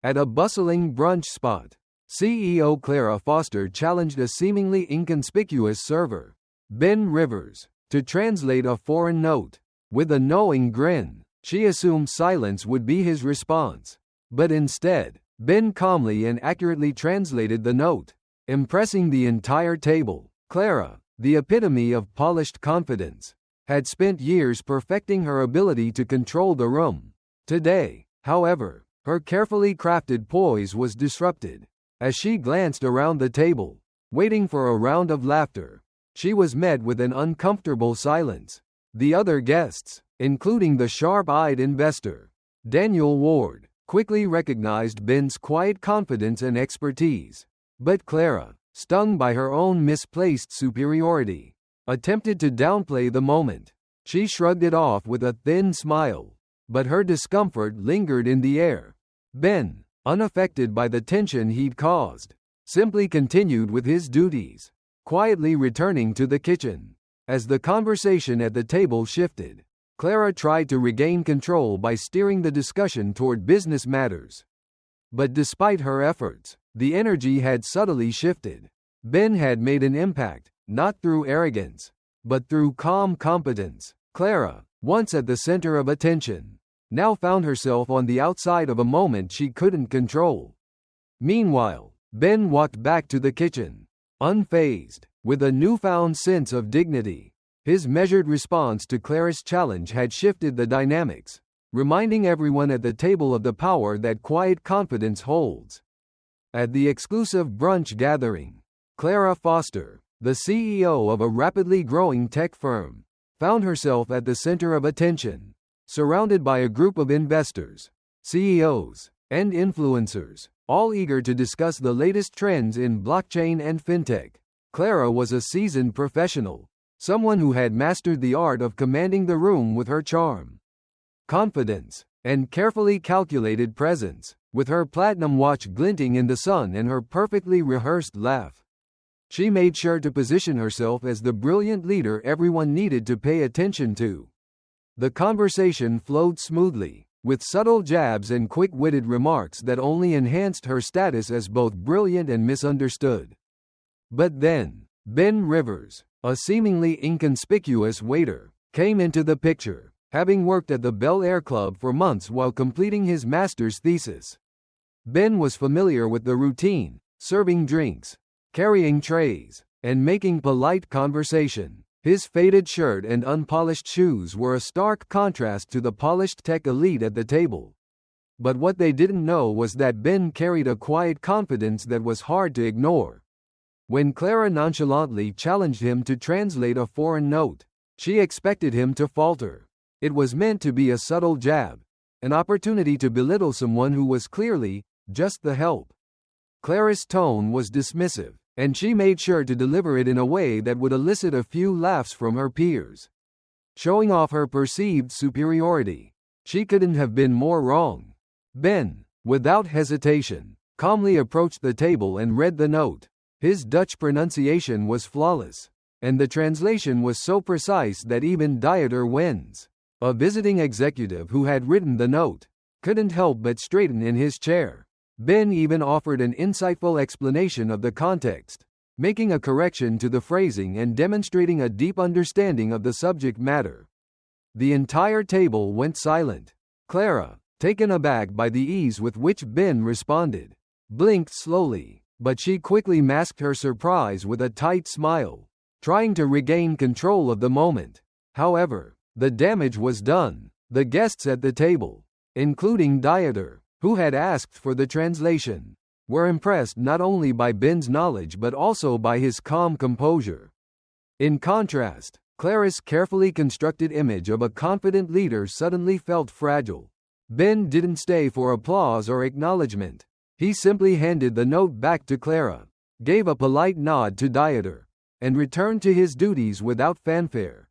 At a bustling brunch spot, CEO Clara Foster challenged a seemingly inconspicuous server, Ben Rivers, to translate a foreign note. With a knowing grin, she assumed silence would be his response. But instead, Ben calmly and accurately translated the note, impressing the entire table. Clara, the epitome of polished confidence, had spent years perfecting her ability to control the room. Today, however, her carefully crafted poise was disrupted. As she glanced around the table, waiting for a round of laughter, she was met with an uncomfortable silence. The other guests, including the sharp-eyed investor, Daniel Ward, quickly recognized Ben's quiet confidence and expertise. But Clara, stung by her own misplaced superiority, attempted to downplay the moment. She shrugged it off with a thin smile, but her discomfort lingered in the air. Ben, unaffected by the tension he'd caused, simply continued with his duties, quietly returning to the kitchen. As the conversation at the table shifted, Clara tried to regain control by steering the discussion toward business matters. But despite her efforts, the energy had subtly shifted. Ben had made an impact, not through arrogance, but through calm competence. Clara, once at the center of attention, now found herself on the outside of a moment she couldn't control. Meanwhile, Ben walked back to the kitchen, unfazed, with a newfound sense of dignity. His measured response to Clara's challenge had shifted the dynamics, reminding everyone at the table of the power that quiet confidence holds. At the exclusive brunch gathering, Clara Foster, the CEO of a rapidly growing tech firm, found herself at the center of attention, surrounded by a group of investors, CEOs, and influencers, all eager to discuss the latest trends in blockchain and fintech. Clara was a seasoned professional, someone who had mastered the art of commanding the room with her charm, confidence, and carefully calculated presence. With her platinum watch glinting in the sun and her perfectly rehearsed laugh, she made sure to position herself as the brilliant leader everyone needed to pay attention to. The conversation flowed smoothly, with subtle jabs and quick-witted remarks that only enhanced her status as both brilliant and misunderstood. But then, Ben Rivers, a seemingly inconspicuous waiter, came into the picture, having worked at the Bel Air Club for months while completing his master's thesis. Ben was familiar with the routine, serving drinks, carrying trays, and making polite conversation. His faded shirt and unpolished shoes were a stark contrast to the polished tech elite at the table. But what they didn't know was that Ben carried a quiet confidence that was hard to ignore. When Clara nonchalantly challenged him to translate a foreign note, she expected him to falter. It was meant to be a subtle jab, an opportunity to belittle someone who was clearly just the help. Clara's tone was dismissive, and she made sure to deliver it in a way that would elicit a few laughs from her peers. Showing off her perceived superiority, she couldn't have been more wrong. Ben, without hesitation, calmly approached the table and read the note. His Dutch pronunciation was flawless, and the translation was so precise that even Dieter Wens, a visiting executive who had written the note, couldn't help but straighten in his chair. Ben even offered an insightful explanation of the context, making a correction to the phrasing and demonstrating a deep understanding of the subject matter. The entire table went silent. Clara, taken aback by the ease with which Ben responded, blinked slowly, but she quickly masked her surprise with a tight smile, trying to regain control of the moment. However, the damage was done. The guests at the table, including Dieter, who had asked for the translation, were impressed not only by Ben's knowledge but also by his calm composure. In contrast, Clara's carefully constructed image of a confident leader suddenly felt fragile. Ben didn't stay for applause or acknowledgement. He simply handed the note back to Clara, gave a polite nod to Dieter, and returned to his duties without fanfare.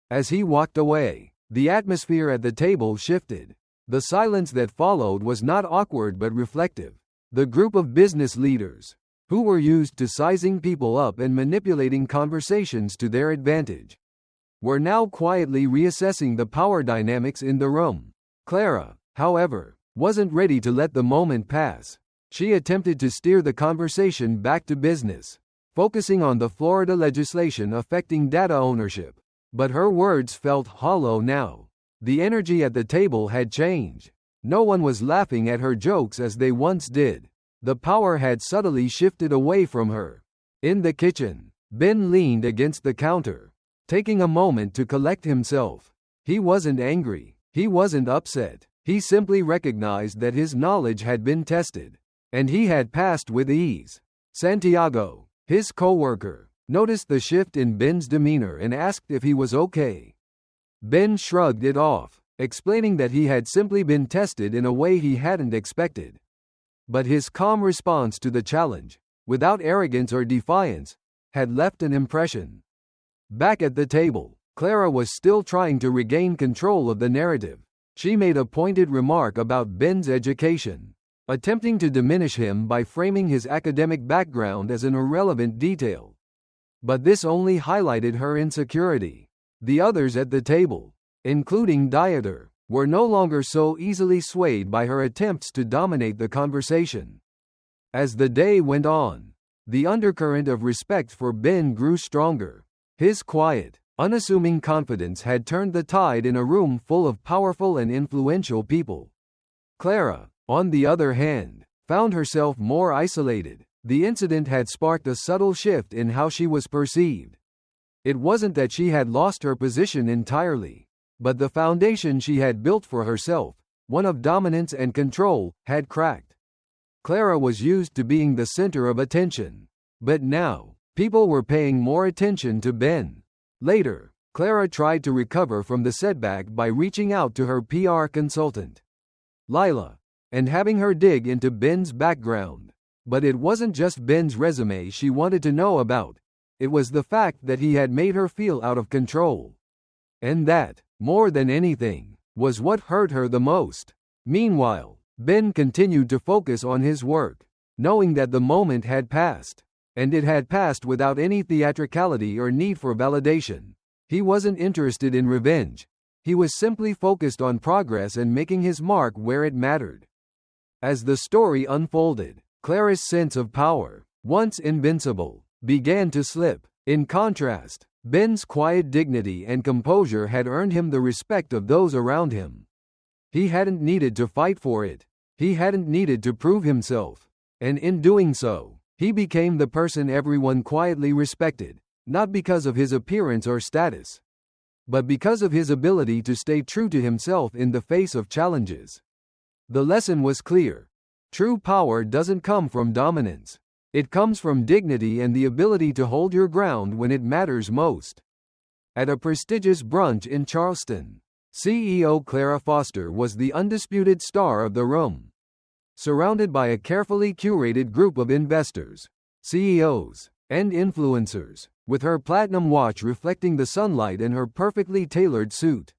As he walked away, the atmosphere at the table shifted. The silence that followed was not awkward but reflective. The group of business leaders, who were used to sizing people up and manipulating conversations to their advantage, were now quietly reassessing the power dynamics in the room. Clara, however, wasn't ready to let the moment pass. She attempted to steer the conversation back to business, focusing on the Florida legislation affecting data ownership. But her words felt hollow now. The energy at the table had changed. No one was laughing at her jokes as they once did. The power had subtly shifted away from her. In the kitchen, Ben leaned against the counter, taking a moment to collect himself. He wasn't angry. He wasn't upset. He simply recognized that his knowledge had been tested, and he had passed with ease. Santiago, his coworker, noticed the shift in Ben's demeanor and asked if he was okay. Ben shrugged it off, explaining that he had simply been tested in a way he hadn't expected. But his calm response to the challenge, without arrogance or defiance, had left an impression. Back at the table, Clara was still trying to regain control of the narrative. She made a pointed remark about Ben's education, attempting to diminish him by framing his academic background as an irrelevant detail. But this only highlighted her insecurity. The others at the table, including Dieter, were no longer so easily swayed by her attempts to dominate the conversation. As the day went on, the undercurrent of respect for Ben grew stronger. His quiet, unassuming confidence had turned the tide in a room full of powerful and influential people. Clara, on the other hand, found herself more isolated. The incident had sparked a subtle shift in how she was perceived. It wasn't that she had lost her position entirely, but the foundation she had built for herself, one of dominance and control, had cracked. Clara was used to being the center of attention, but now, people were paying more attention to Ben. Later, Clara tried to recover from the setback by reaching out to her PR consultant, Lila, and having her dig into Ben's background. But it wasn't just Ben's resume she wanted to know about. It was the fact that he had made her feel out of control. And that, more than anything, was what hurt her the most. Meanwhile, Ben continued to focus on his work, knowing that the moment had passed. And it had passed without any theatricality or need for validation. He wasn't interested in revenge. He was simply focused on progress and making his mark where it mattered. As the story unfolded, Clara's sense of power, once invincible, began to slip. In contrast, Ben's quiet dignity and composure had earned him the respect of those around him. He hadn't needed to fight for it. He hadn't needed to prove himself. And in doing so, he became the person everyone quietly respected, not because of his appearance or status, but because of his ability to stay true to himself in the face of challenges. The lesson was clear. True power doesn't come from dominance. It comes from dignity and the ability to hold your ground when it matters most. At a prestigious brunch in Charleston, CEO Clara Foster was the undisputed star of the room. Surrounded by a carefully curated group of investors, CEOs, and influencers, with her platinum watch reflecting the sunlight and her perfectly tailored suit,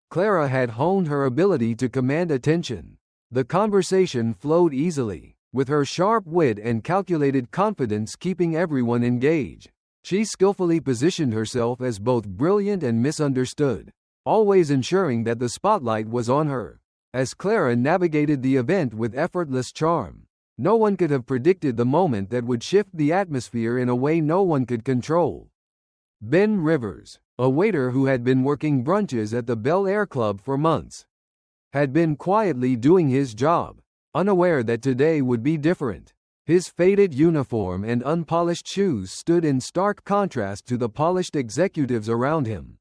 Clara had honed her ability to command attention. The conversation flowed easily, with her sharp wit and calculated confidence keeping everyone engaged. She skillfully positioned herself as both brilliant and misunderstood, always ensuring that the spotlight was on her. As Clara navigated the event with effortless charm, no one could have predicted the moment that would shift the atmosphere in a way no one could control. Ben Rivers, a waiter who had been working brunches at the Bel Air Club for months, had been quietly doing his job, unaware that today would be different. His faded uniform and unpolished shoes stood in stark contrast to the polished executives around him.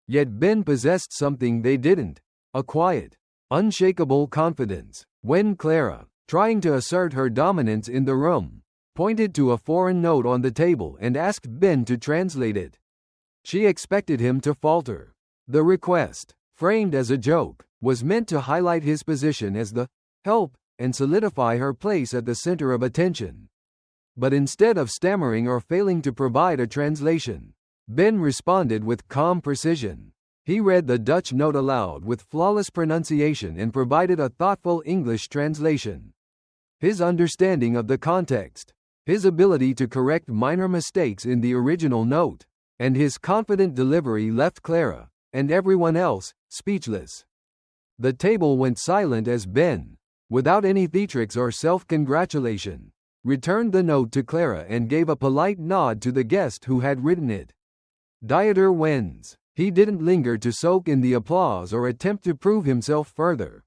Yet Ben possessed something they didn't, a quiet, unshakable confidence. When Clara, trying to assert her dominance in the room, pointed to a foreign note on the table and asked Ben to translate it, she expected him to falter. The request, framed as a joke, was meant to highlight his position as the help and solidify her place at the center of attention. But instead of stammering or failing to provide a translation, Ben responded with calm precision. He read the Dutch note aloud with flawless pronunciation and provided a thoughtful English translation. His understanding of the context, his ability to correct minor mistakes in the original note, and his confident delivery left Clara, and everyone else, speechless. The table went silent as Ben, without any theatrics or self-congratulation, returned the note to Clara and gave a polite nod to the guest who had written it. Dieter wins. He didn't linger to soak in the applause or attempt to prove himself further.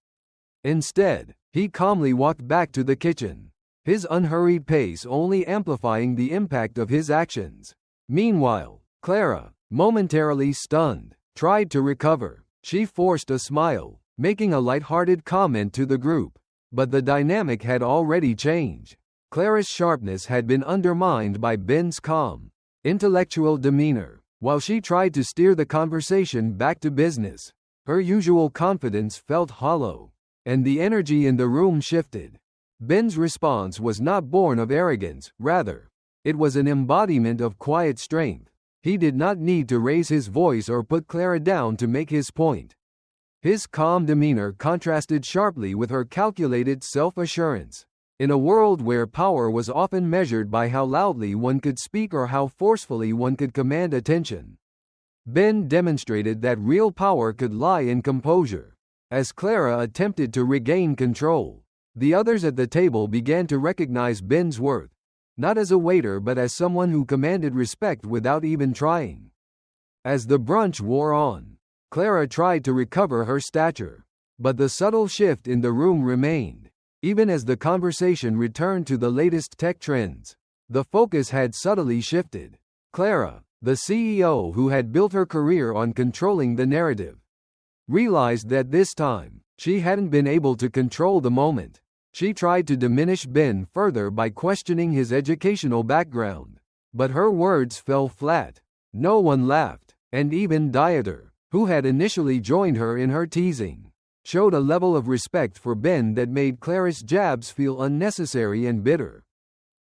Instead, he calmly walked back to the kitchen, his unhurried pace only amplifying the impact of his actions. Meanwhile, Clara, momentarily stunned, tried to recover. She forced a smile, making a light-hearted comment to the group. But the dynamic had already changed. Clara's sharpness had been undermined by Ben's calm, intellectual demeanor. While she tried to steer the conversation back to business, her usual confidence felt hollow, and the energy in the room shifted. Ben's response was not born of arrogance, rather, it was an embodiment of quiet strength. He did not need to raise his voice or put Clara down to make his point. His calm demeanor contrasted sharply with her calculated self-assurance. In a world where power was often measured by how loudly one could speak or how forcefully one could command attention, Ben demonstrated that real power could lie in composure. As Clara attempted to regain control, the others at the table began to recognize Ben's worth, not as a waiter but as someone who commanded respect without even trying. As the brunch wore on, Clara tried to recover her stature, but the subtle shift in the room remained. Even as the conversation returned to the latest tech trends, the focus had subtly shifted. Clara, the CEO who had built her career on controlling the narrative, realized that this time, she hadn't been able to control the moment. She tried to diminish Ben further by questioning his educational background, but her words fell flat. No one laughed, and even Dieter, who had initially joined her in her teasing, showed a level of respect for Ben that made Clara's jabs feel unnecessary and bitter.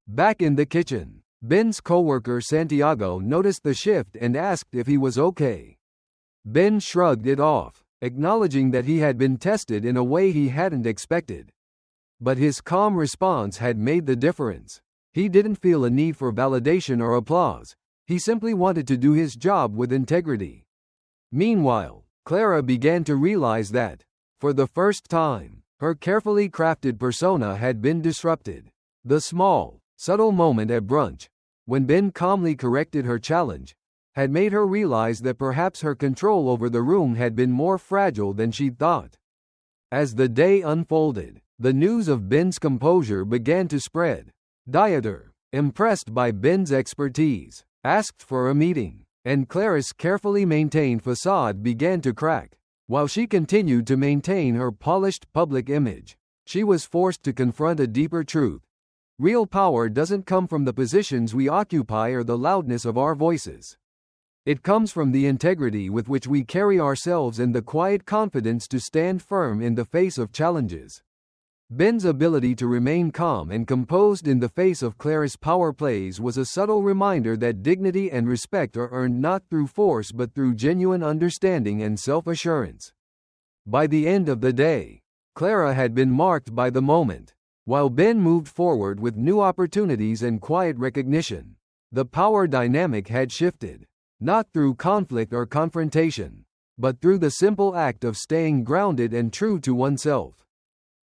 Back in the kitchen, Ben's coworker Santiago noticed the shift and asked if he was okay. Ben shrugged it off, acknowledging that he had been tested in a way he hadn't expected. But his calm response had made the difference. He didn't feel a need for validation or applause. He simply wanted to do his job with integrity. Meanwhile, Clara began to realize that, for the first time, her carefully crafted persona had been disrupted. The small, subtle moment at brunch, when Ben calmly corrected her challenge, had made her realize that perhaps her control over the room had been more fragile than she'd thought. As the day unfolded, the news of Ben's composure began to spread. Dieter, impressed by Ben's expertise, asked for a meeting, and Clara's carefully maintained facade began to crack. While she continued to maintain her polished public image, she was forced to confront a deeper truth. Real power doesn't come from the positions we occupy or the loudness of our voices. It comes from the integrity with which we carry ourselves and the quiet confidence to stand firm in the face of challenges. Ben's ability to remain calm and composed in the face of Clara's power plays was a subtle reminder that dignity and respect are earned not through force but through genuine understanding and self-assurance. By the end of the day, Clara had been marked by the moment. While Ben moved forward with new opportunities and quiet recognition, the power dynamic had shifted, not through conflict or confrontation, but through the simple act of staying grounded and true to oneself.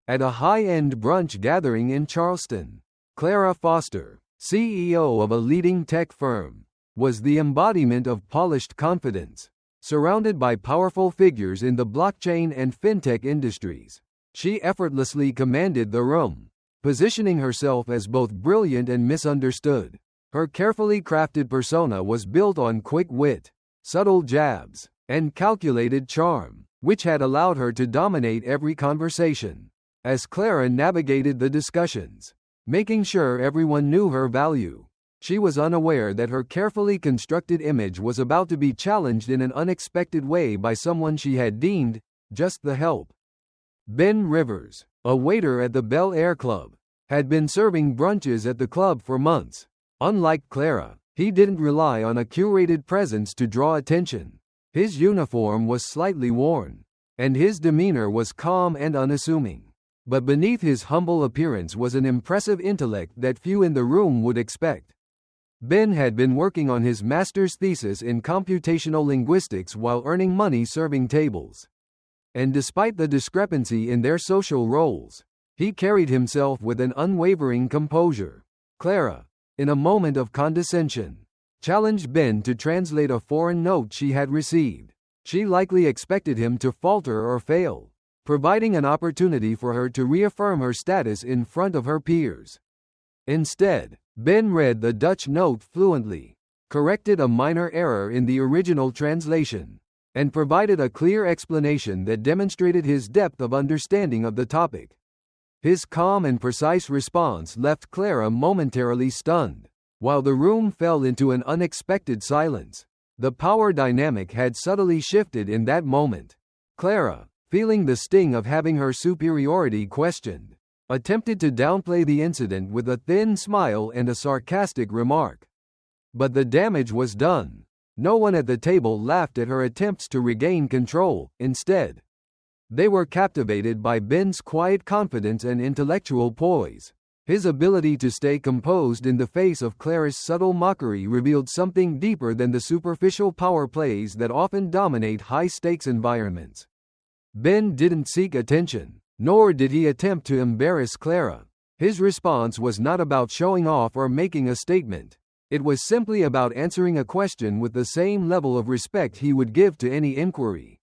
At a high-end brunch gathering in Charleston, Clara Foster, CEO of a leading tech firm, was the embodiment of polished confidence. Surrounded by powerful figures in the blockchain and fintech industries, she effortlessly commanded the room, positioning herself as both brilliant and misunderstood. Her carefully crafted persona was built on quick wit, subtle jabs, and calculated charm, which had allowed her to dominate every conversation. As Clara navigated the discussions, making sure everyone knew her value, she was unaware that her carefully constructed image was about to be challenged in an unexpected way by someone she had deemed just the help. Ben Rivers, a waiter at the Bel Air Club, had been serving brunches at the club for months. Unlike Clara, he didn't rely on a curated presence to draw attention. His uniform was slightly worn, and his demeanor was calm and unassuming. But beneath his humble appearance was an impressive intellect that few in the room would expect. Ben had been working on his master's thesis in computational linguistics while earning money serving tables. And despite the discrepancy in their social roles, He carried himself with an unwavering composure. Clara, in a moment of condescension, challenged Ben to translate a foreign note she had received. She likely expected him to falter or fail, providing an opportunity for her to reaffirm her status in front of her peers. Instead, Ben read the Dutch note fluently, corrected a minor error in the original translation, and provided a clear explanation that demonstrated his depth of understanding of the topic. His calm and precise response left Clara momentarily stunned. While the room fell into an unexpected silence, the power dynamic had subtly shifted in that moment. Clara, feeling the sting of having her superiority questioned, attempted to downplay the incident with a thin smile and a sarcastic remark. But the damage was done. No one at the table laughed at her attempts to regain control. Instead, they were captivated by Ben's quiet confidence and intellectual poise. His ability to stay composed in the face of Clara's subtle mockery revealed something deeper than the superficial power plays that often dominate high-stakes environments. Ben didn't seek attention, nor did he attempt to embarrass Clara. His response was not about showing off or making a statement. It was simply about answering a question with the same level of respect he would give to any inquiry,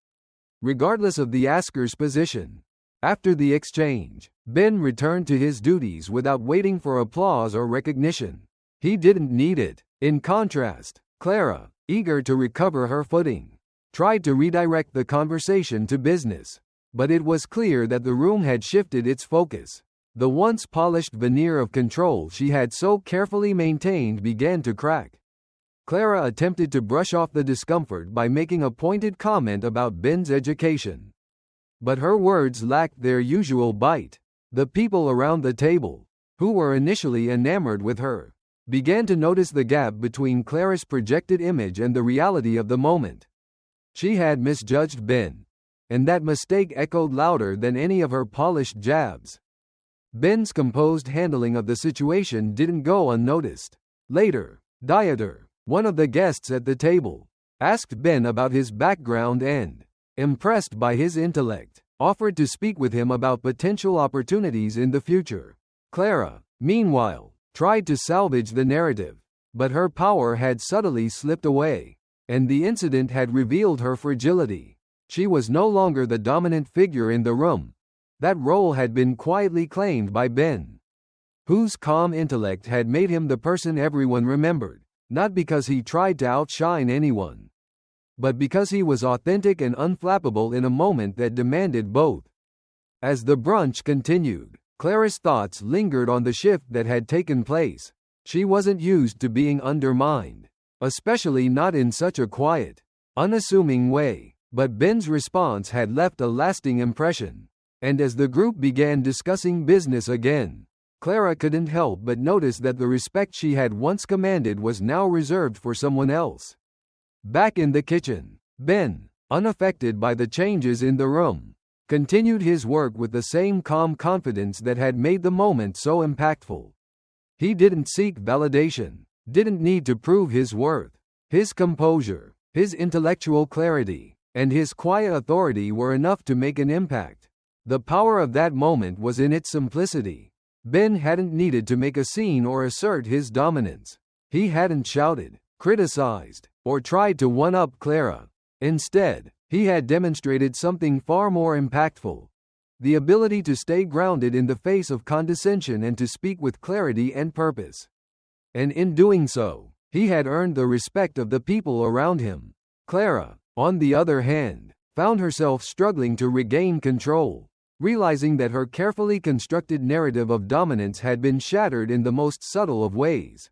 regardless of the asker's position. After the exchange, Ben returned to his duties without waiting for applause or recognition. He didn't need it. In contrast, Clara, eager to recover her footing, tried to redirect the conversation to business. But it was clear that the room had shifted its focus. The once polished veneer of control she had so carefully maintained began to crack. Clara attempted to brush off the discomfort by making a pointed comment about Ben's education. But her words lacked their usual bite. The people around the table, who were initially enamored with her, began to notice the gap between Clara's projected image and the reality of the moment. She had misjudged Ben, and that mistake echoed louder than any of her polished jabs. Ben's composed handling of the situation didn't go unnoticed. Later, Dieter, one of the guests at the table, asked Ben about his background and, impressed by his intellect, offered to speak with him about potential opportunities in the future. Clara, meanwhile, tried to salvage the narrative, but her power had subtly slipped away, and the incident had revealed her fragility. She was no longer the dominant figure in the room. That role had been quietly claimed by Ben, whose calm intellect had made him the person everyone remembered, not because he tried to outshine anyone, but because he was authentic and unflappable in a moment that demanded both. As the brunch continued, Clara's thoughts lingered on the shift that had taken place. She wasn't used to being undermined, especially not in such a quiet, unassuming way, but Ben's response had left a lasting impression. And as the group began discussing business again, Clara couldn't help but notice that the respect she had once commanded was now reserved for someone else. Back in the kitchen, Ben, unaffected by the changes in the room, continued his work with the same calm confidence that had made the moment so impactful. He didn't seek validation, didn't need to prove his worth. His composure, his intellectual clarity, and his quiet authority were enough to make an impact. The power of that moment was in its simplicity. Ben hadn't needed to make a scene or assert his dominance. He hadn't shouted, criticized, or tried to one-up Clara. Instead, he had demonstrated something far more impactful: the ability to stay grounded in the face of condescension and to speak with clarity and purpose. And in doing so, he had earned the respect of the people around him. Clara, on the other hand, found herself struggling to regain control, realizing that her carefully constructed narrative of dominance had been shattered in the most subtle of ways.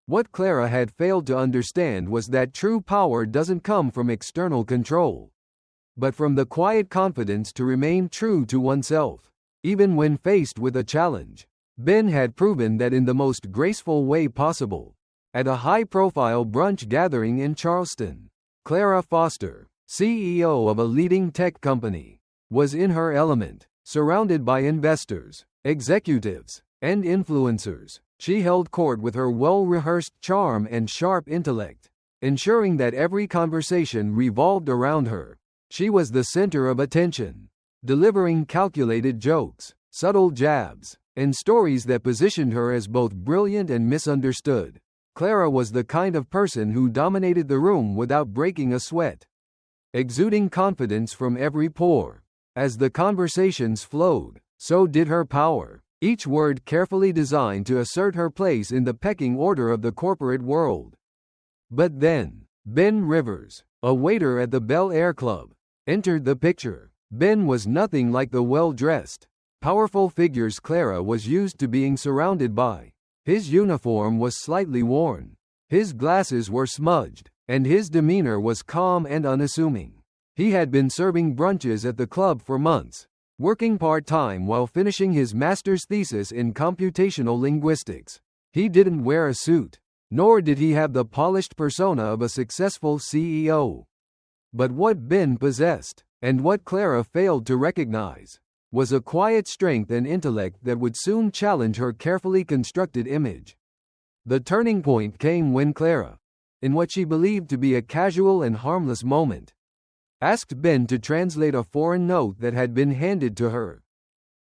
What Clara had failed to understand was that true power doesn't come from external control, but from the quiet confidence to remain true to oneself, even when faced with a challenge. Ben had proven that in the most graceful way possible. At a high-profile brunch gathering in Charleston, Clara Foster, CEO of a leading tech company, was in her element, surrounded by investors, executives, and influencers. She held court with her well-rehearsed charm and sharp intellect, ensuring that every conversation revolved around her. She was the center of attention, delivering calculated jokes, subtle jabs, and stories that positioned her as both brilliant and misunderstood. Clara was the kind of person who dominated the room without breaking a sweat, exuding confidence from every pore. As the conversations flowed, so did her power, each word carefully designed to assert her place in the pecking order of the corporate world. But then, Ben Rivers, a waiter at the Bel Air Club, entered the picture. Ben was nothing like the well-dressed, powerful figures Clara was used to being surrounded by. His uniform was slightly worn, his glasses were smudged, and his demeanor was calm and unassuming. He had been serving brunches at the club for months, working part-time while finishing his master's thesis in computational linguistics. He didn't wear a suit, nor did he have the polished persona of a successful CEO. But what Ben possessed, and what Clara failed to recognize, was a quiet strength and intellect that would soon challenge her carefully constructed image. The turning point came when Clara, in what she believed to be a casual and harmless moment, asked Ben to translate a foreign note that had been handed to her.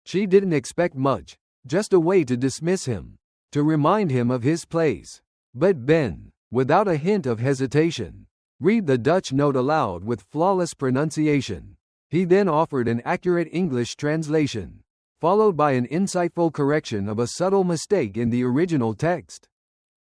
She didn't expect much, just a way to dismiss him, to remind him of his place. But Ben, without a hint of hesitation, read the Dutch note aloud with flawless pronunciation. He then offered an accurate English translation, followed by an insightful correction of a subtle mistake in the original text.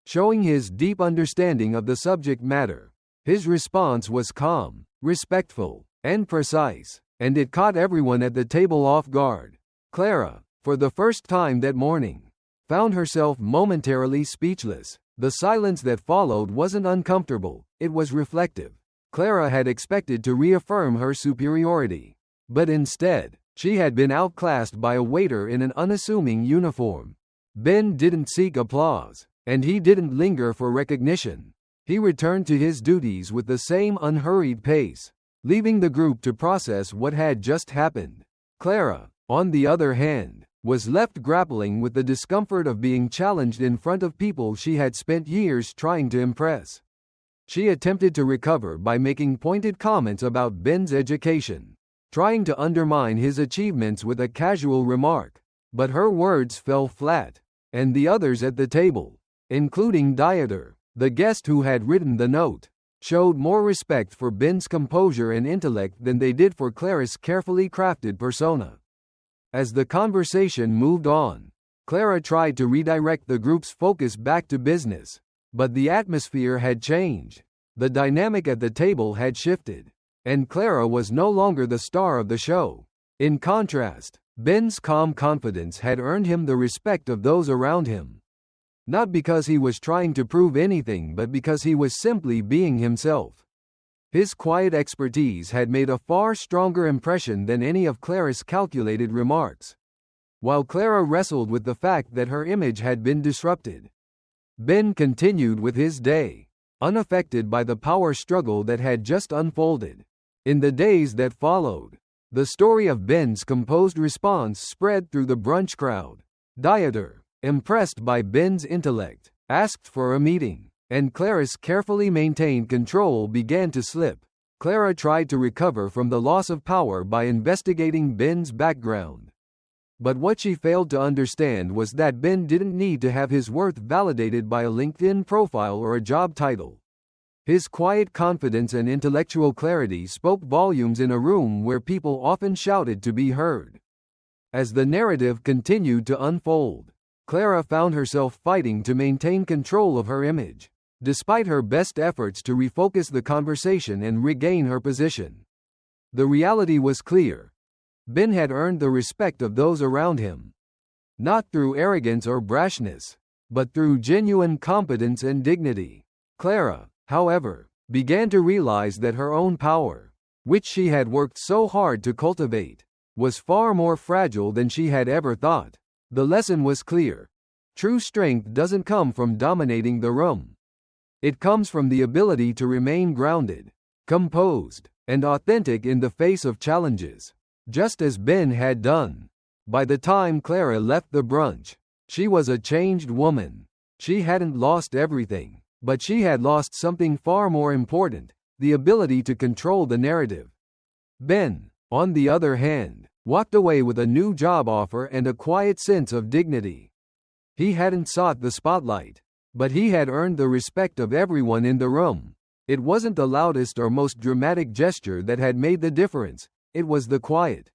Showing his deep understanding of the subject matter, his response was calm, respectful, and precise, and it caught everyone at the table off guard. Clara, for the first time that morning, found herself momentarily speechless. The silence that followed wasn't uncomfortable, it was reflective. Clara had expected to reaffirm her superiority, but instead, she had been outclassed by a waiter in an unassuming uniform. Ben didn't seek applause, and he didn't linger for recognition. He returned to his duties with the same unhurried pace, leaving the group to process what had just happened. Clara, on the other hand, was left grappling with the discomfort of being challenged in front of people she had spent years trying to impress. She attempted to recover by making pointed comments about Ben's education, trying to undermine his achievements with a casual remark, but her words fell flat, and the others at the table, including Dieter, the guest who had written the note, showed more respect for Ben's composure and intellect than they did for Clara's carefully crafted persona. As the conversation moved on, Clara tried to redirect the group's focus back to business, but the atmosphere had changed. The dynamic at the table had shifted, and Clara was no longer the star of the show. In contrast, Ben's calm confidence had earned him the respect of those around him. Not because he was trying to prove anything, but because he was simply being himself. His quiet expertise had made a far stronger impression than any of Clara's calculated remarks. While Clara wrestled with the fact that her image had been disrupted, Ben continued with his day, unaffected by the power struggle that had just unfolded. In the days that followed, the story of Ben's composed response spread through the brunch crowd. Dieter, impressed by Ben's intellect, asked for a meeting, and Clara's carefully maintained control began to slip. Clara tried to recover from the loss of power by investigating Ben's background. But what she failed to understand was that Ben didn't need to have his worth validated by a LinkedIn profile or a job title. His quiet confidence and intellectual clarity spoke volumes in a room where people often shouted to be heard. As the narrative continued to unfold, Clara found herself fighting to maintain control of her image, despite her best efforts to refocus the conversation and regain her position. The reality was clear. Ben had earned the respect of those around him, not through arrogance or brashness, but through genuine competence and dignity. Clara, however, began to realize that her own power, which she had worked so hard to cultivate, was far more fragile than she had ever thought. The lesson was clear. True strength doesn't come from dominating the room. It comes from the ability to remain grounded, composed, and authentic in the face of challenges. Just as Ben had done. By the time Clara left the brunch, she was a changed woman. She hadn't lost everything, but she had lost something far more important, the ability to control the narrative. Ben, on the other hand, walked away with a new job offer and a quiet sense of dignity. He hadn't sought the spotlight, but he had earned the respect of everyone in the room. It wasn't the loudest or most dramatic gesture that had made the difference, it was the quiet,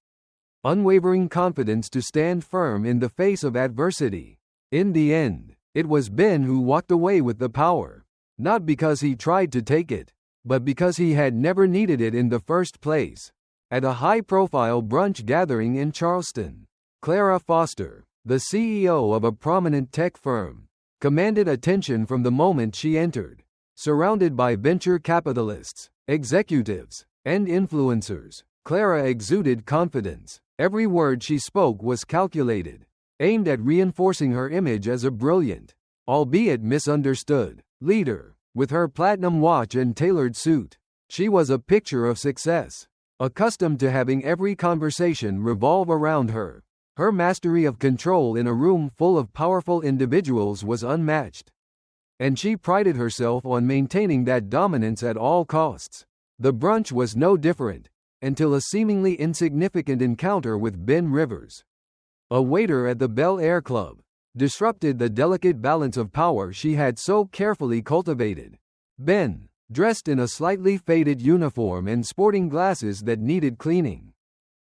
unwavering confidence to stand firm in the face of adversity. In the end, it was Ben who walked away with the power, not because he tried to take it, but because he had never needed it in the first place. At a high-profile brunch gathering in Charleston, Clara Foster, the CEO of a prominent tech firm, commanded attention from the moment she entered. Surrounded by venture capitalists, executives, and influencers, Clara exuded confidence. Every word she spoke was calculated, aimed at reinforcing her image as a brilliant, albeit misunderstood, leader. With her platinum watch and tailored suit, she was a picture of success. Accustomed to having every conversation revolve around her, her mastery of control in a room full of powerful individuals was unmatched. And she prided herself on maintaining that dominance at all costs. The brunch was no different, until a seemingly insignificant encounter with Ben Rivers, a waiter at the Bel Air Club, disrupted the delicate balance of power she had so carefully cultivated. Ben, dressed in a slightly faded uniform and sporting glasses that needed cleaning,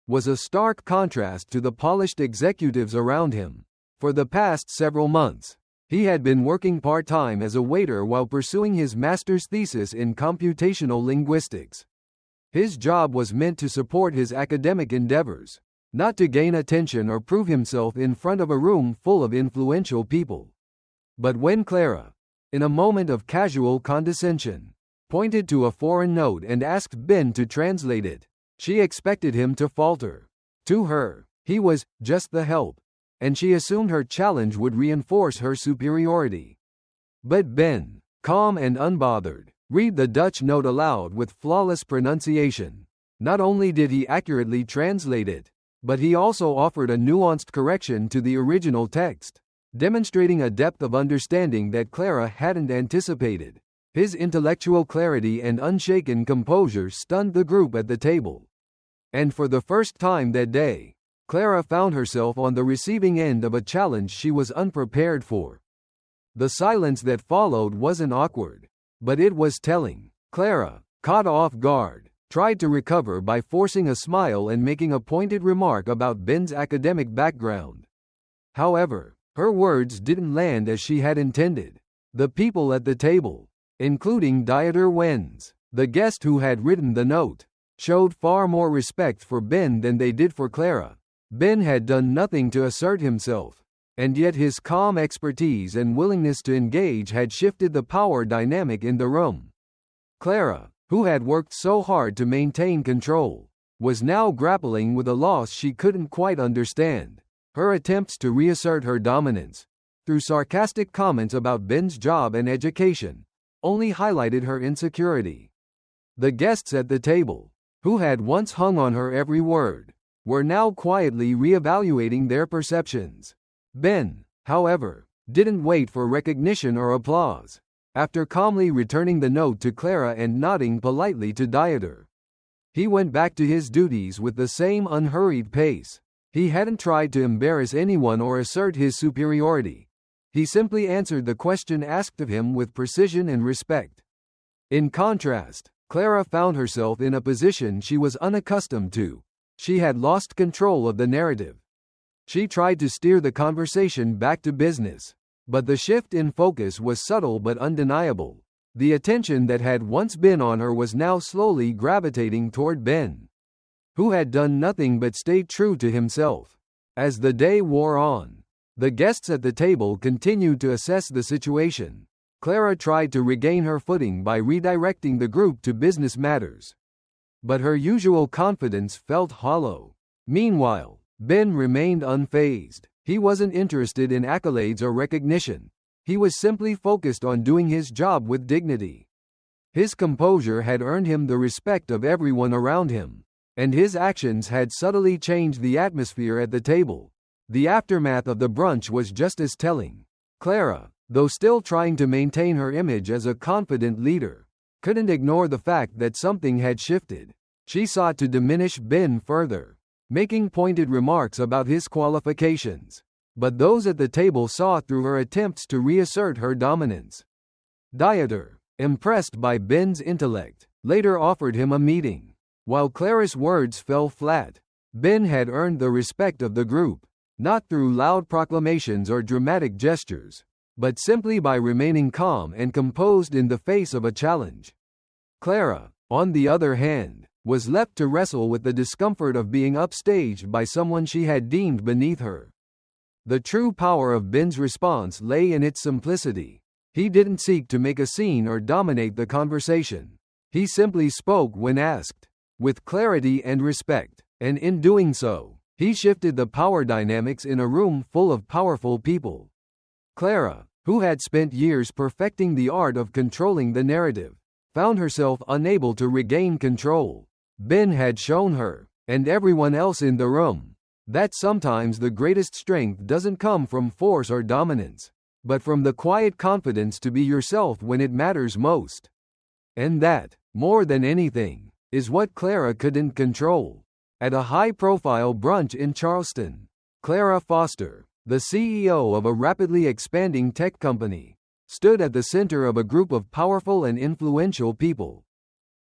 was a stark contrast to the polished executives around him. For the past several months, he had been working part-time as a waiter while pursuing his master's thesis in computational linguistics. His job was meant to support his academic endeavors, not to gain attention or prove himself in front of a room full of influential people. But when Clara, in a moment of casual condescension, pointed to a foreign note and asked Ben to translate it, she expected him to falter. To her, he was just the help, and she assumed her challenge would reinforce her superiority. But Ben, calm and unbothered, read the Dutch note aloud with flawless pronunciation. Not only did he accurately translate it, but he also offered a nuanced correction to the original text, demonstrating a depth of understanding that Clara hadn't anticipated. His intellectual clarity and unshaken composure stunned the group at the table. And for the first time that day, Clara found herself on the receiving end of a challenge she was unprepared for. The silence that followed wasn't awkward, but it was telling. Clara, caught off guard, tried to recover by forcing a smile and making a pointed remark about Ben's academic background. However, her words didn't land as she had intended. The people at the table, including Dieter Wenz, the guest who had written the note, showed far more respect for Ben than they did for Clara. Ben had done nothing to assert himself, and yet his calm expertise and willingness to engage had shifted the power dynamic in the room. Clara, who had worked so hard to maintain control, was now grappling with a loss she couldn't quite understand. Her attempts to reassert her dominance, through sarcastic comments about Ben's job and education, only highlighted her insecurity. The guests at the table, who had once hung on her every word, were now quietly reevaluating their perceptions. Ben, however, didn't wait for recognition or applause. After calmly returning the note to Clara and nodding politely to Dieter, he went back to his duties with the same unhurried pace. He hadn't tried to embarrass anyone or assert his superiority. He simply answered the question asked of him with precision and respect. In contrast, Clara found herself in a position she was unaccustomed to. She had lost control of the narrative. She tried to steer the conversation back to business, but the shift in focus was subtle but undeniable. The attention that had once been on her was now slowly gravitating toward Ben, who had done nothing but stay true to himself. As the day wore on, the guests at the table continued to assess the situation. Clara tried to regain her footing by redirecting the group to business matters, but her usual confidence felt hollow. Meanwhile, Ben remained unfazed. He wasn't interested in accolades or recognition. He was simply focused on doing his job with dignity. His composure had earned him the respect of everyone around him, and his actions had subtly changed the atmosphere at the table. The aftermath of the brunch was just as telling. Clara, though still trying to maintain her image as a confident leader, couldn't ignore the fact that something had shifted. She sought to diminish Ben further. making pointed remarks about his qualifications. But those at the table saw through her attempts to reassert her dominance. Dieter, impressed by Ben's intellect, later offered him a meeting. While Clara's words fell flat, Ben had earned the respect of the group, not through loud proclamations or dramatic gestures, but simply by remaining calm and composed in the face of a challenge. Clara, on the other hand, was left to wrestle with the discomfort of being upstaged by someone she had deemed beneath her. The true power of Ben's response lay in its simplicity. He didn't seek to make a scene or dominate the conversation. He simply spoke when asked, with clarity and respect, and in doing so, he shifted the power dynamics in a room full of powerful people. Clara, who had spent years perfecting the art of controlling the narrative, found herself unable to regain control. Ben had shown her, and everyone else in the room, that sometimes the greatest strength doesn't come from force or dominance, but from the quiet confidence to be yourself when it matters most. And that, more than anything, is what Clara couldn't control. At a high-profile brunch in Charleston, Clara Foster, the CEO of a rapidly expanding tech company, stood at the center of a group of powerful and influential people.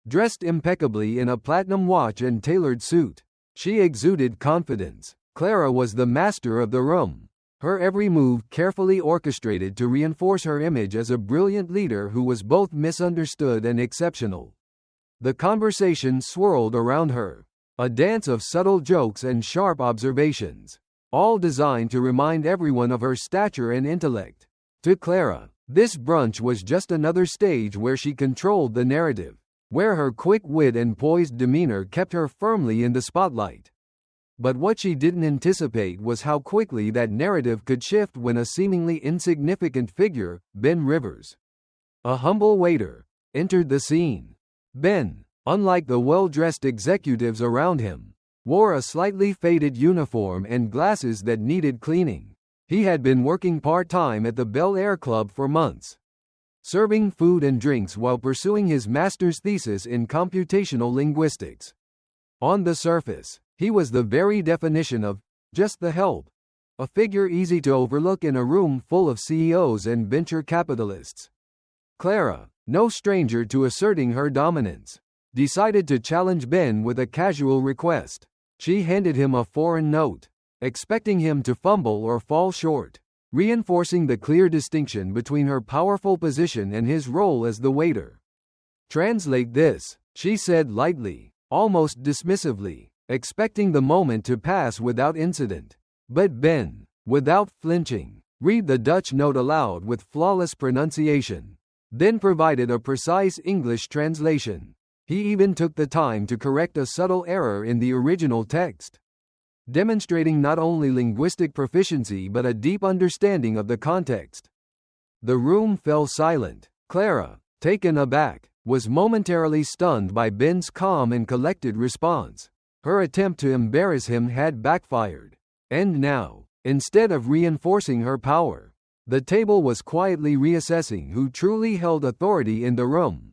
Dressed impeccably in a platinum watch and tailored suit, she exuded confidence. Clara was the master of the room, her every move carefully orchestrated to reinforce her image as a brilliant leader who was both misunderstood and exceptional. The conversation swirled around her, a dance of subtle jokes and sharp observations, all designed to remind everyone of her stature and intellect. To Clara, this brunch was just another stage where she controlled the narrative, where her quick wit and poised demeanor kept her firmly in the spotlight. But what she didn't anticipate was how quickly that narrative could shift when a seemingly insignificant figure, Ben Rivers, a humble waiter, entered the scene. Ben, unlike the well-dressed executives around him, wore a slightly faded uniform and glasses that needed cleaning. He had been working part-time at the Bel Air Club for months, serving food and drinks while pursuing his master's thesis in computational linguistics. On the surface, he was the very definition of just the help, a figure easy to overlook in a room full of CEOs and venture capitalists. Clara, no stranger to asserting her dominance, decided to challenge Ben with a casual request. She handed him a foreign note, expecting him to fumble or fall short, reinforcing the clear distinction between her powerful position and his role as the waiter. "Translate this," she said lightly, almost dismissively, expecting the moment to pass without incident. But Ben, without flinching, read the Dutch note aloud with flawless pronunciation, then provided a precise English translation. He even took the time to correct a subtle error in the original text, demonstrating not only linguistic proficiency but a deep understanding of the context. The room fell silent. Clara, taken aback, was momentarily stunned by Ben's calm and collected response. Her attempt to embarrass him had backfired. And now, instead of reinforcing her power, the table was quietly reassessing who truly held authority in the room.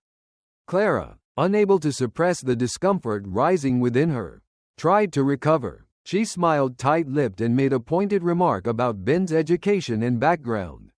Clara, unable to suppress the discomfort rising within her, tried to recover. She smiled tight-lipped and made a pointed remark about Ben's education and background,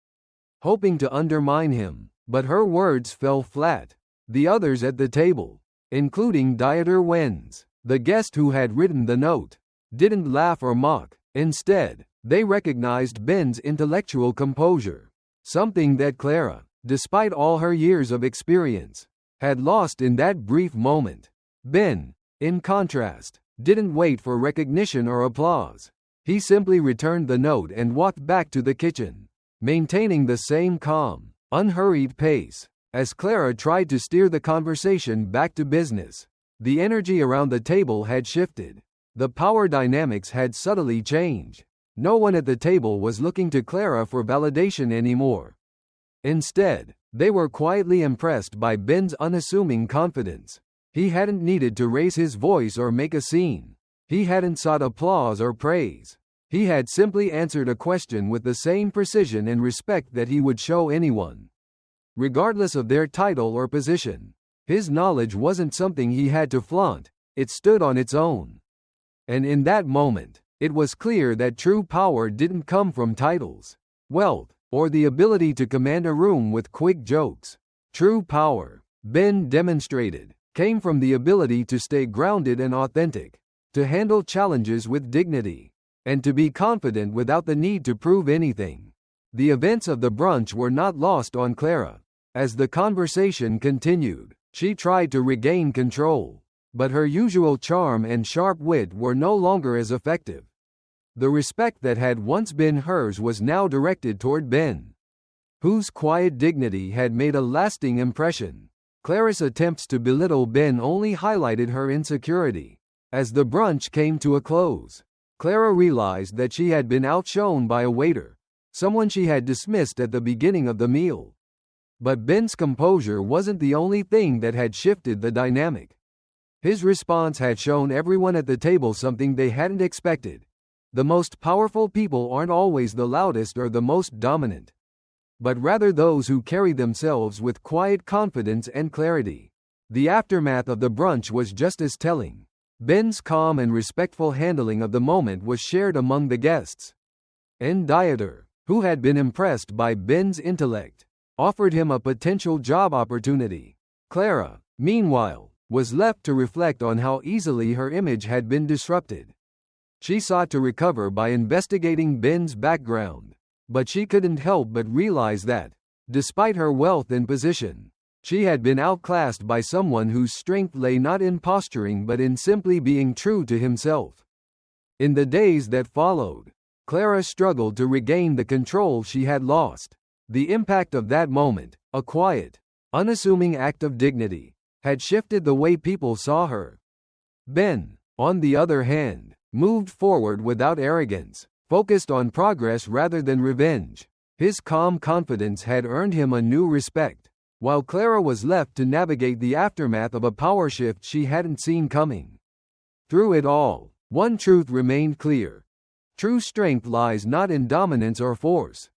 hoping to undermine him, but her words fell flat. The others at the table, including Dieter Wenz, the guest who had written the note, didn't laugh or mock. Instead, they recognized Ben's intellectual composure, something that Clara, despite all her years of experience, had lost in that brief moment. Ben, in contrast, didn't wait for recognition or applause. He simply returned the note and walked back to the kitchen, maintaining the same calm, unhurried pace. As Clara tried to steer the conversation back to business, the energy around the table had shifted. The power dynamics had subtly changed. No one at the table was looking to Clara for validation anymore. Instead, they were quietly impressed by Ben's unassuming confidence. He hadn't needed to raise his voice or make a scene. He hadn't sought applause or praise. He had simply answered a question with the same precision and respect that he would show anyone, regardless of their title or position. His knowledge wasn't something he had to flaunt, it stood on its own. And in that moment, it was clear that true power didn't come from titles, wealth, or the ability to command a room with quick jokes. True power, Ben demonstrated, came from the ability to stay grounded and authentic, to handle challenges with dignity, and to be confident without the need to prove anything. The events of the brunch were not lost on Clara. As the conversation continued, she tried to regain control, but her usual charm and sharp wit were no longer as effective. The respect that had once been hers was now directed toward Ben, whose quiet dignity had made a lasting impression. Clara's attempts to belittle Ben only highlighted her insecurity. As the brunch came to a close, Clara realized that she had been outshone by a waiter, someone she had dismissed at the beginning of the meal. But Ben's composure wasn't the only thing that had shifted the dynamic. His response had shown everyone at the table something they hadn't expected. The most powerful people aren't always the loudest or the most dominant, but rather those who carry themselves with quiet confidence and clarity. The aftermath of the brunch was just as telling. Ben's calm and respectful handling of the moment was shared among the guests. And Dieter, who had been impressed by Ben's intellect, offered him a potential job opportunity. Clara, meanwhile, was left to reflect on how easily her image had been disrupted. She sought to recover by investigating Ben's background, but she couldn't help but realize that, despite her wealth and position, she had been outclassed by someone whose strength lay not in posturing but in simply being true to himself. In the days that followed, Clara struggled to regain the control she had lost. The impact of that moment, a quiet, unassuming act of dignity, had shifted the way people saw her. Ben, on the other hand, moved forward without arrogance, focused on progress rather than revenge. His calm confidence had earned him a new respect, while Clara was left to navigate the aftermath of a power shift she hadn't seen coming. Through it all, one truth remained clear. True strength lies not in dominance or force,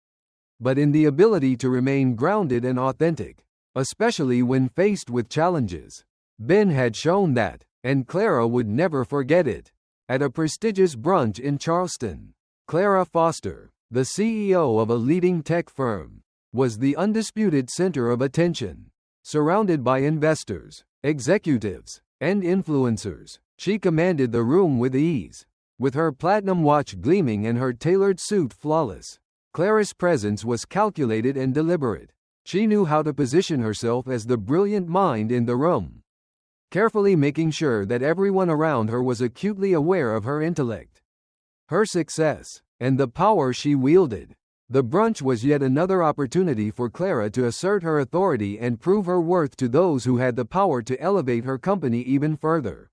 but in the ability to remain grounded and authentic, especially when faced with challenges. Ben had shown that, and Clara would never forget it. At a prestigious brunch in Charleston, Clara Foster, the CEO of a leading tech firm, was the undisputed center of attention. Surrounded by investors, executives, and influencers, she commanded the room with ease. With her platinum watch gleaming and her tailored suit flawless, Clara's presence was calculated and deliberate. She knew how to position herself as the brilliant mind in the room, carefully making sure that everyone around her was acutely aware of her intellect, her success, and the power she wielded. The brunch was yet another opportunity for Clara to assert her authority and prove her worth to those who had the power to elevate her company even further.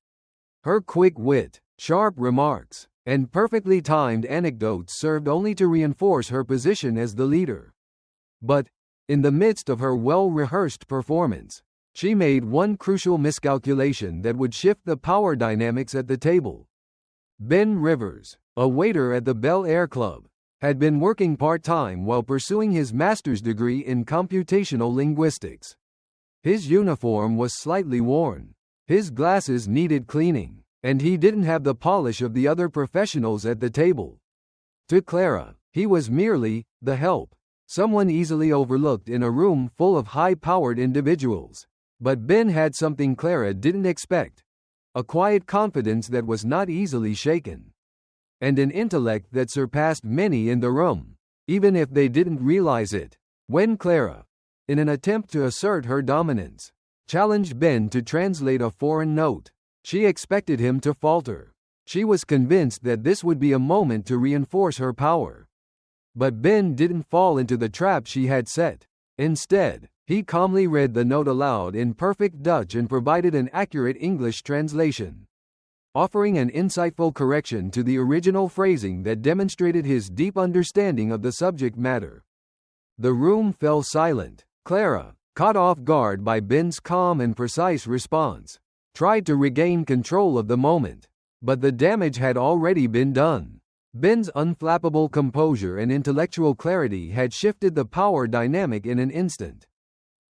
Her quick wit, sharp remarks, and perfectly timed anecdotes served only to reinforce her position as the leader. But, in the midst of her well-rehearsed performance, she made one crucial miscalculation that would shift the power dynamics at the table. Ben Rivers, a waiter at the Bel Air Club, had been working part-time while pursuing his master's degree in computational linguistics. His uniform was slightly worn, his glasses needed cleaning, and he didn't have the polish of the other professionals at the table. To Clara, he was merely the help, someone easily overlooked in a room full of high-powered individuals. But Ben had something Clara didn't expect: a quiet confidence that was not easily shaken, and an intellect that surpassed many in the room, even if they didn't realize it. When Clara, in an attempt to assert her dominance, challenged Ben to translate a foreign note, she expected him to falter. She was convinced that this would be a moment to reinforce her power. But Ben didn't fall into the trap she had set. Instead, he calmly read the note aloud in perfect Dutch and provided an accurate English translation, offering an insightful correction to the original phrasing that demonstrated his deep understanding of the subject matter. The room fell silent. Clara, caught off guard by Ben's calm and precise response, tried to regain control of the moment, but the damage had already been done. Ben's unflappable composure and intellectual clarity had shifted the power dynamic in an instant.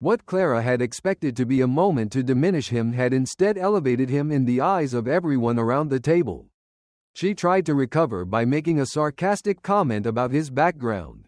What Clara had expected to be a moment to diminish him had instead elevated him in the eyes of everyone around the table. She tried to recover by making a sarcastic comment about his background.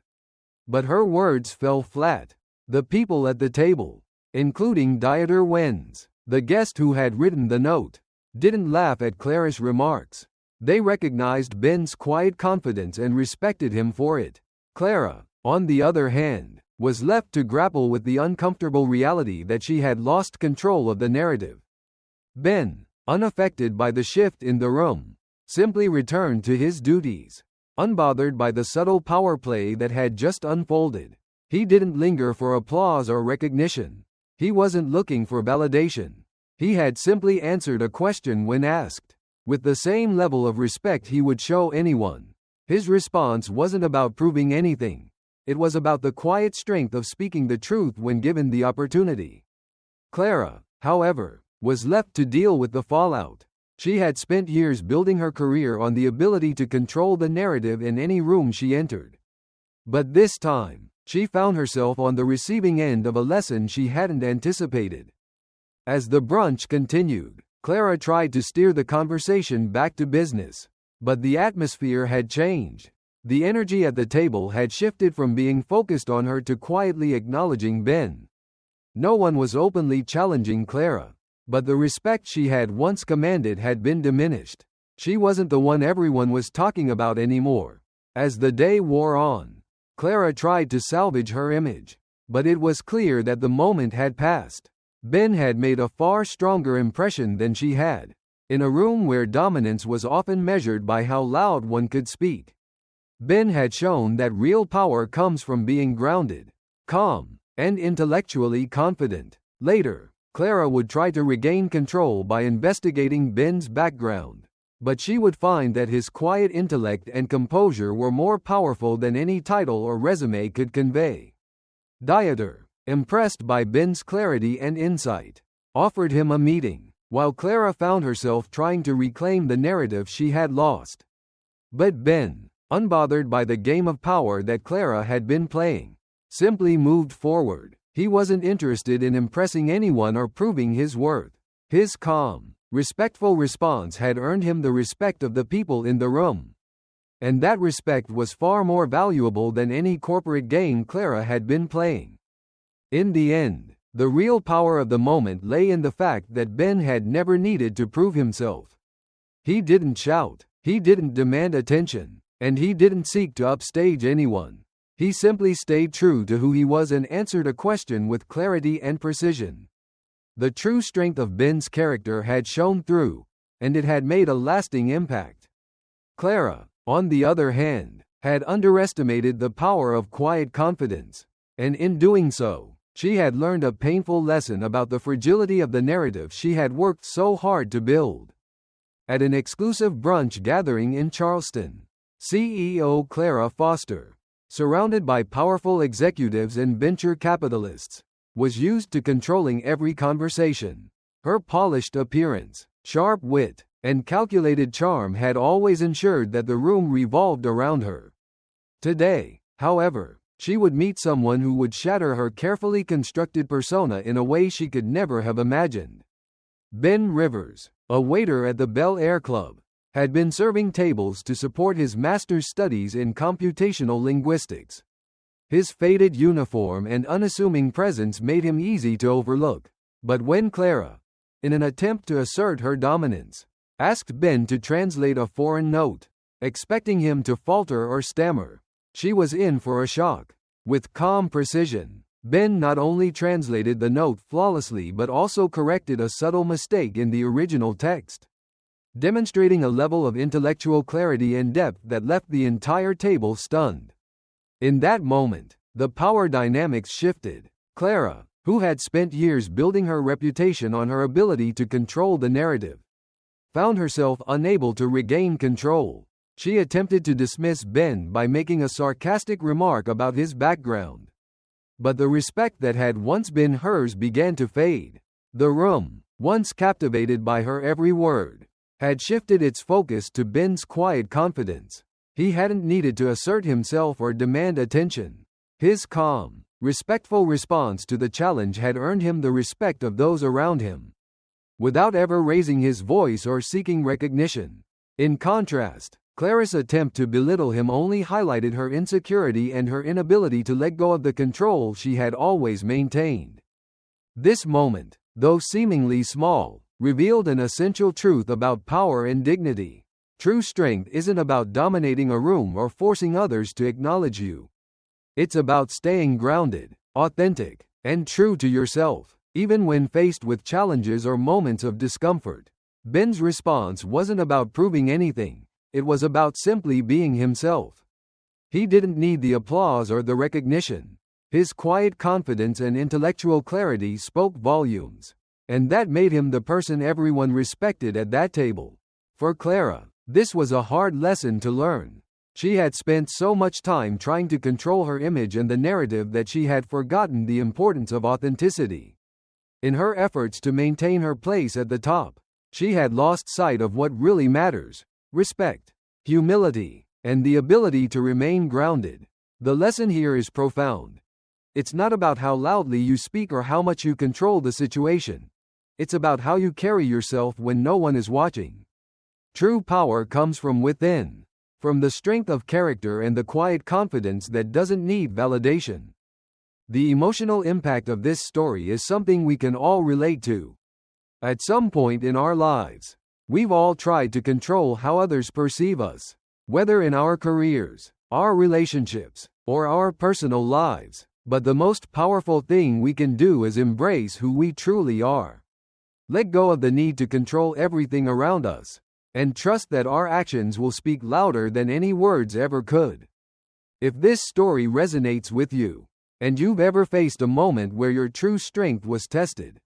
But her words fell flat. The people at the table, including Dieter Wenz, the guest who had written the note, didn't laugh at Clara's remarks. They recognized Ben's quiet confidence and respected him for it. Clara, on the other hand, was left to grapple with the uncomfortable reality that she had lost control of the narrative. Ben, unaffected by the shift in the room, simply returned to his duties, unbothered by the subtle power play that had just unfolded. He didn't linger for applause or recognition. He wasn't looking for validation. He had simply answered a question when asked, with the same level of respect he would show anyone. His response wasn't about proving anything. It was about the quiet strength of speaking the truth when given the opportunity. Clara, however, was left to deal with the fallout. She had spent years building her career on the ability to control the narrative in any room she entered. But this time, she found herself on the receiving end of a lesson she hadn't anticipated. As the brunch continued, Clara tried to steer the conversation back to business. But the atmosphere had changed. The energy at the table had shifted from being focused on her to quietly acknowledging Ben. No one was openly challenging Clara, but the respect she had once commanded had been diminished. She wasn't the one everyone was talking about anymore. As the day wore on, Clara tried to salvage her image, but it was clear that the moment had passed. Ben had made a far stronger impression than she had, in a room where dominance was often measured by how loud one could speak. Ben had shown that real power comes from being grounded, calm, and intellectually confident. Later, Clara would try to regain control by investigating Ben's background, but she would find that his quiet intellect and composure were more powerful than any title or resume could convey. Dieter, impressed by Ben's clarity and insight, offered him a meeting, while Clara found herself trying to reclaim the narrative she had lost. But Ben, unbothered by the game of power that Clara had been playing, simply moved forward. He wasn't interested in impressing anyone or proving his worth. His calm, respectful response had earned him the respect of the people in the room. And that respect was far more valuable than any corporate game Clara had been playing. In the end, the real power of the moment lay in the fact that Ben had never needed to prove himself. He didn't shout, he didn't demand attention, and he didn't seek to upstage anyone. He simply stayed true to who he was and answered a question with clarity and precision. The true strength of Ben's character had shown through, and it had made a lasting impact. Clara, on the other hand, had underestimated the power of quiet confidence, and in doing so, she had learned a painful lesson about the fragility of the narrative she had worked so hard to build. At an exclusive brunch gathering in Charleston, CEO Clara Foster, surrounded by powerful executives and venture capitalists, was used to controlling every conversation. Her polished appearance, sharp wit, and calculated charm had always ensured that the room revolved around her. Today, however, she would meet someone who would shatter her carefully constructed persona in a way she could never have imagined. Ben Rivers, a waiter at the Bel Air Club, had been serving tables to support his master's studies in computational linguistics. His faded uniform and unassuming presence made him easy to overlook. But when Clara, in an attempt to assert her dominance, asked Ben to translate a foreign note, expecting him to falter or stammer, she was in for a shock. With calm precision, Ben not only translated the note flawlessly but also corrected a subtle mistake in the original text, demonstrating a level of intellectual clarity and depth that left the entire table stunned. In that moment, the power dynamics shifted. Clara, who had spent years building her reputation on her ability to control the narrative, found herself unable to regain control. She attempted to dismiss Ben by making a sarcastic remark about his background. But the respect that had once been hers began to fade. The room, once captivated by her every word, had shifted its focus to Ben's quiet confidence. He hadn't needed to assert himself or demand attention. His calm, respectful response to the challenge had earned him the respect of those around him. Without ever raising his voice or seeking recognition, In contrast, Clara's attempt to belittle him only highlighted her insecurity and her inability to let go of the control she had always maintained. This moment, though seemingly small, revealed an essential truth about power and dignity. True strength isn't about dominating a room or forcing others to acknowledge you. It's about staying grounded, authentic, and true to yourself, even when faced with challenges or moments of discomfort. Ben's response wasn't about proving anything, it was about simply being himself. He didn't need the applause or the recognition. His quiet confidence and intellectual clarity spoke volumes, and that made him the person everyone respected at that table. For Clara, this was a hard lesson to learn. She had spent so much time trying to control her image and the narrative that she had forgotten the importance of authenticity. In her efforts to maintain her place at the top, she had lost sight of what really matters: respect, humility, and the ability to remain grounded. The lesson here is profound. It's not about how loudly you speak or how much you control the situation. It's about how you carry yourself when no one is watching. True power comes from within, from the strength of character and the quiet confidence that doesn't need validation. The emotional impact of this story is something we can all relate to. At some point in our lives, we've all tried to control how others perceive us, whether in our careers, our relationships, or our personal lives. But the most powerful thing we can do is embrace who we truly are. Let go of the need to control everything around us, and trust that our actions will speak louder than any words ever could. If this story resonates with you, and you've ever faced a moment where your true strength was tested,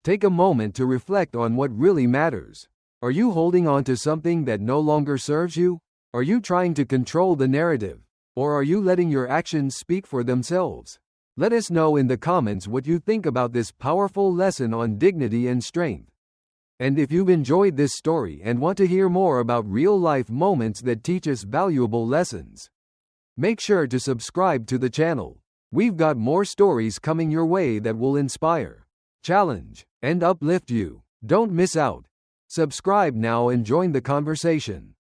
take a moment to reflect on what really matters. Are you holding on to something that no longer serves you? Are you trying to control the narrative? Or are you letting your actions speak for themselves? Let us know in the comments what you think about this powerful lesson on dignity and strength. And if you've enjoyed this story and want to hear more about real-life moments that teach us valuable lessons, make sure to subscribe to the channel. We've got more stories coming your way that will inspire, challenge, and uplift you. Don't miss out. Subscribe now and join the conversation.